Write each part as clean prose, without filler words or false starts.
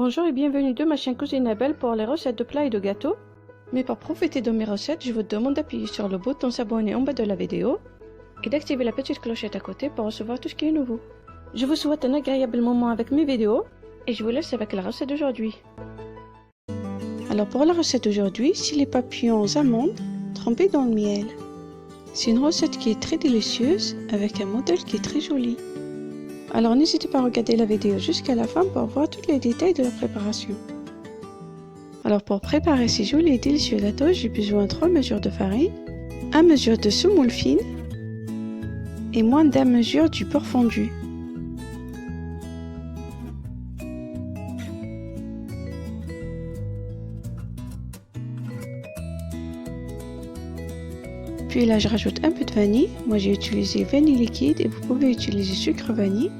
Bonjour et bienvenue de ma chaîne Cuisine Abel pour les recettes de plats et de gâteaux. Mais pour profiter de mes recettes, je vous demande d'appuyer sur le bouton s'abonner en bas de la vidéo et d'activer la petite clochette à côté pour recevoir tout ce qui est nouveau. Je vous souhaite un agréable moment avec mes vidéos et je vous laisse avec la recette d'aujourd'hui. Alors pour la recette d'aujourd'hui, c'est les papillons aux amandes trempés dans le miel. C'est une recette qui est très délicieuse avec un modèle qui est très joli. Alors n'hésitez pas à regarder la vidéo jusqu'à la fin pour voir tous les détails de la préparation. Alors pour préparer ces jolis et délicieux gâteaux, j'ai besoin de 3 mesures de farine, 1 mesure de semoule fine et moins d'1 mesure du beurre fondu. Puis là je rajoute un peu de vanille, moi j'ai utilisé vanille liquide et vous pouvez utiliser sucre vanille.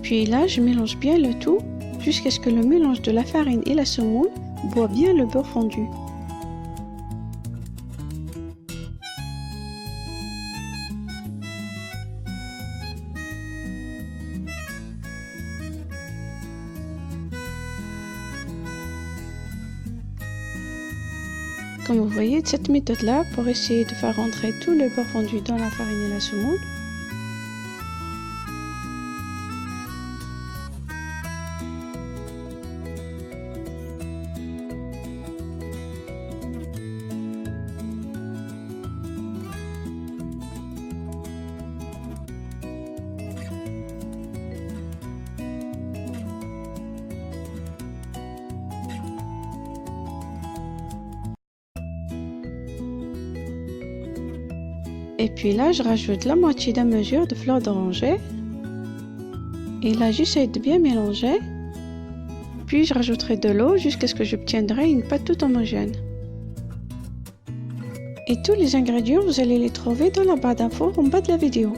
Puis là je mélange bien le tout jusqu'à ce que le mélange de la farine et la semoule boit bien le beurre fondu. Comme vous voyez, de cette méthode-là, pour essayer de faire rentrer tout le beurre fondu dans la farine et la semoule. Et puis là, je rajoute la moitié d'1 mesure de fleur d'oranger. Et là, j'essaie de bien mélanger. Puis je rajouterai de l'eau jusqu'à ce que j'obtiendrai une pâte toute homogène. Et tous les ingrédients, vous allez les trouver dans la barre d'infos en bas de la vidéo.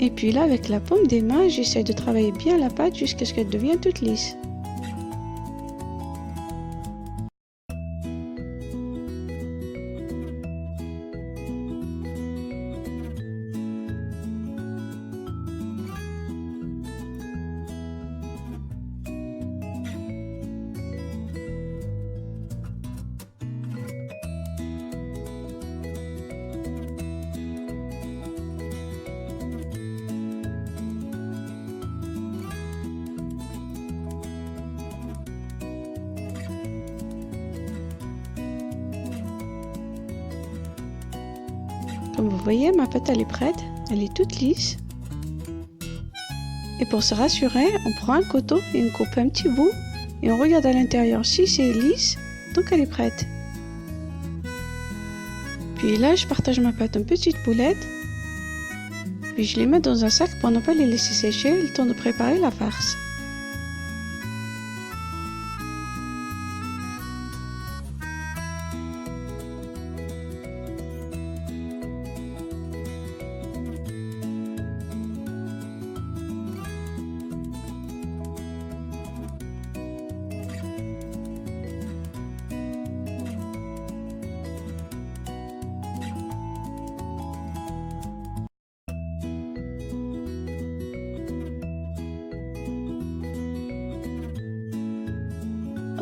Et puis là, avec la paume des mains, j'essaie de travailler bien la pâte jusqu'à ce qu'elle devienne toute lisse. Comme vous voyez, ma pâte elle est prête, elle est toute lisse. Et pour se rassurer, on prend un couteau et on coupe un petit bout et on regarde à l'intérieur si c'est lisse, donc elle est prête. Puis là, je partage ma pâte en petites boulettes. Puis je les mets dans un sac pour ne pas les laisser sécher le temps de préparer la farce.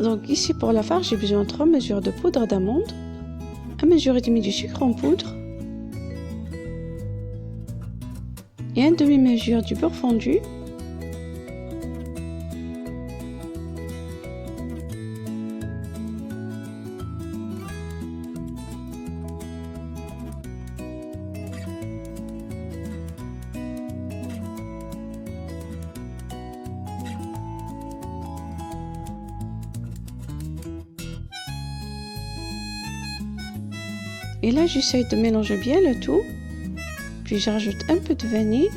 Donc ici pour la farce, j'ai besoin de 3 mesures de poudre d'amande, 1 mesure et demie du sucre en poudre et 1 demi-mesure du beurre fondu, Et là, j'essaye de mélanger bien le tout. Puis je rajoute un peu de vanille.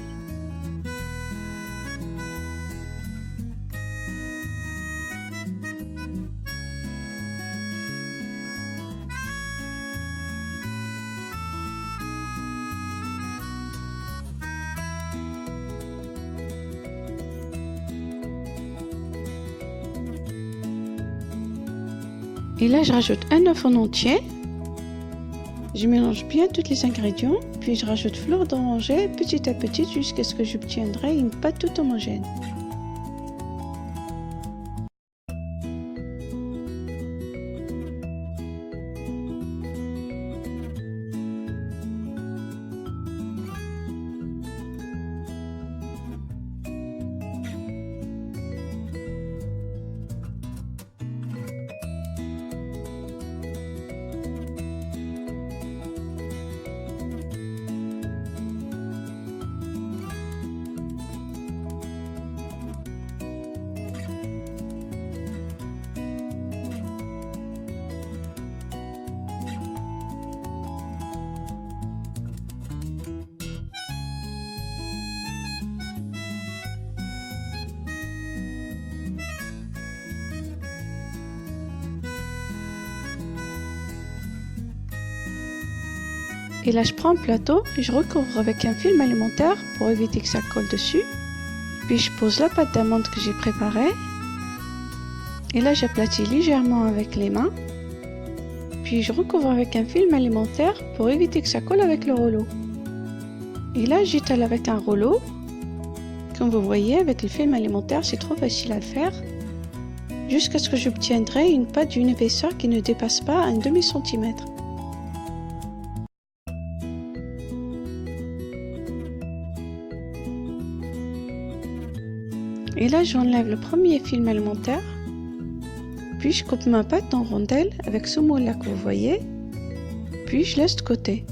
Et là, je rajoute un œuf en entier. Je mélange bien tous les ingrédients, puis je rajoute fleur d'oranger petit à petit jusqu'à ce que j'obtiendrai une pâte toute homogène. Et là, je prends un plateau et je recouvre avec un film alimentaire pour éviter que ça colle dessus. Puis je pose la pâte d'amande que j'ai préparée. Et là, j'aplatis légèrement avec les mains. Puis je recouvre avec un film alimentaire pour éviter que ça colle avec le rouleau. Et là, j'étale avec un rouleau. Comme vous voyez, avec le film alimentaire, c'est trop facile à le faire. Jusqu'à ce que j'obtiendrai une pâte d'une épaisseur qui ne dépasse pas un demi-centimètre. Et là, j'enlève le premier film alimentaire. Puis je coupe ma pâte en rondelles avec ce moule-là que vous voyez. Puis je laisse de côté.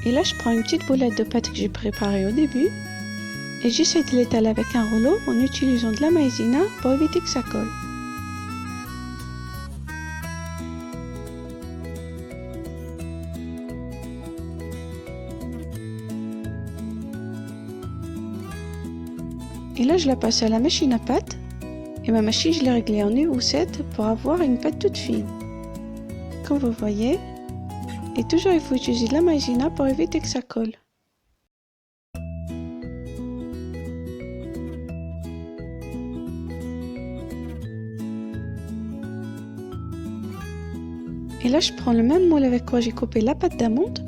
Et là, je prends une petite boulette de pâte que j'ai préparée au début et j'essaie de l'étaler avec un rouleau en utilisant de la maïzena pour éviter que ça colle. Et là, je la passe à la machine à pâte et ma machine, je l'ai réglée en niveau 7 pour avoir une pâte toute fine. Comme vous voyez. Et toujours, il faut utiliser de la maïzena pour éviter que ça colle. Et là, je prends le même moule avec quoi j'ai coupé la pâte d'amande.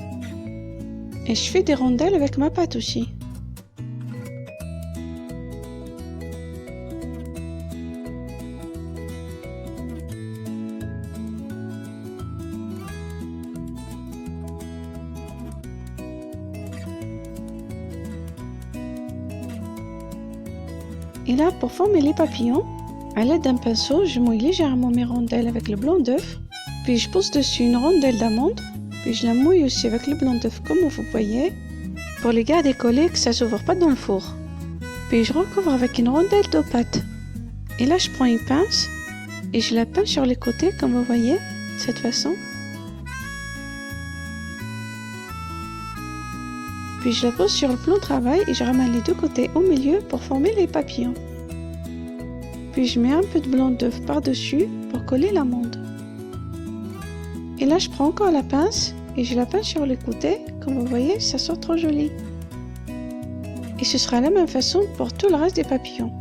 Et je fais des rondelles avec ma pâte aussi. Et là, pour former les papillons, à l'aide d'un pinceau, je mouille légèrement mes rondelles avec le blanc d'œuf. Puis je pose dessus une rondelle d'amande. Puis je la mouille aussi avec le blanc d'œuf comme vous voyez. Pour les garder collés, que ça ne s'ouvre pas dans le four. Puis je recouvre avec une rondelle de pâte. Et là, je prends une pince et je la peins sur les côtés comme vous voyez, de cette façon. Puis je la pose sur le plan de travail et je ramène les deux côtés au milieu pour former les papillons. Puis je mets un peu de blanc d'œuf par-dessus pour coller l'amande. Et là je prends encore la pince et je la peins sur les côtés, comme vous voyez, ça sort trop joli. Et ce sera la même façon pour tout le reste des papillons.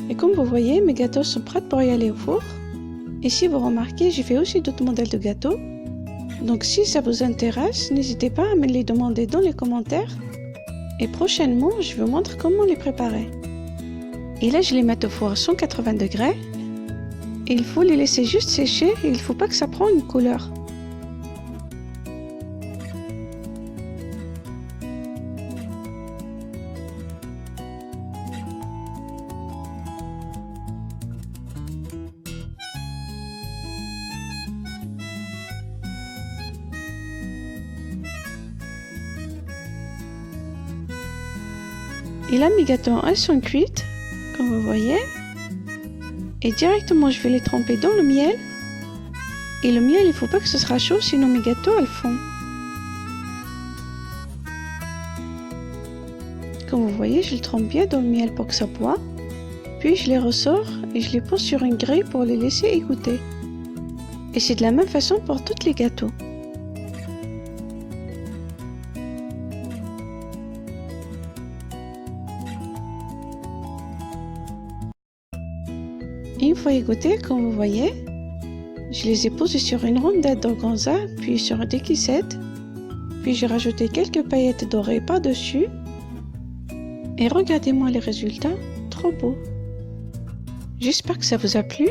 Et comme vous voyez, mes gâteaux sont prêts pour y aller au four. Et si vous remarquez, j'ai fait aussi d'autres modèles de gâteaux. Donc si ça vous intéresse, n'hésitez pas à me les demander dans les commentaires. Et prochainement, je vous montre comment les préparer. Et là, je les mets au four à 180 degrés. Et il faut les laisser juste sécher et il ne faut pas que ça prenne une couleur. Et là, mes gâteaux, elles sont cuites, comme vous voyez. Et directement, je vais les tremper dans le miel. Et le miel, il ne faut pas que ce sera chaud, sinon mes gâteaux, elles fondent. Comme vous voyez, je les trempe bien dans le miel pour que ça poie. Puis je les ressors et je les pose sur une grille pour les laisser égoutter. Et c'est de la même façon pour tous les gâteaux. Et une fois égouttés, comme vous voyez, je les ai posés sur une rondelle d'organza, puis sur des kissettes. Puis j'ai rajouté quelques paillettes dorées par-dessus. Et regardez-moi les résultats, trop beaux. J'espère que ça vous a plu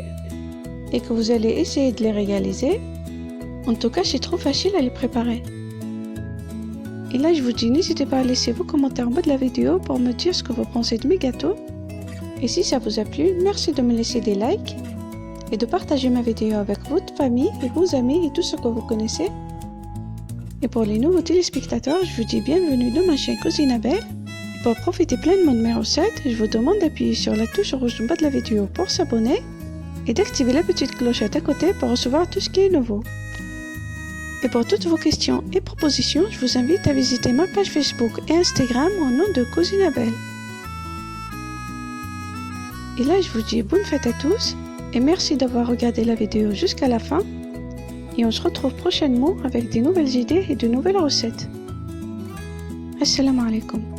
et que vous allez essayer de les réaliser. En tout cas, c'est trop facile à les préparer. Et là, je vous dis, n'hésitez pas à laisser vos commentaires en bas de la vidéo pour me dire ce que vous pensez de mes gâteaux. Et si ça vous a plu, merci de me laisser des likes et de partager ma vidéo avec votre famille et vos amis et tous ceux que vous connaissez. Et pour les nouveaux téléspectateurs, je vous dis bienvenue dans ma chaîne Cousine Abel. Et pour profiter pleinement de mes recettes, je vous demande d'appuyer sur la touche rouge en bas de la vidéo pour s'abonner et d'activer la petite clochette à côté pour recevoir tout ce qui est nouveau. Et pour toutes vos questions et propositions, je vous invite à visiter ma page Facebook et Instagram au nom de Cousine Abel. Et là, je vous dis bonne fête à tous et merci d'avoir regardé la vidéo jusqu'à la fin. Et on se retrouve prochainement avec des nouvelles idées et de nouvelles recettes. Assalamu alaikum.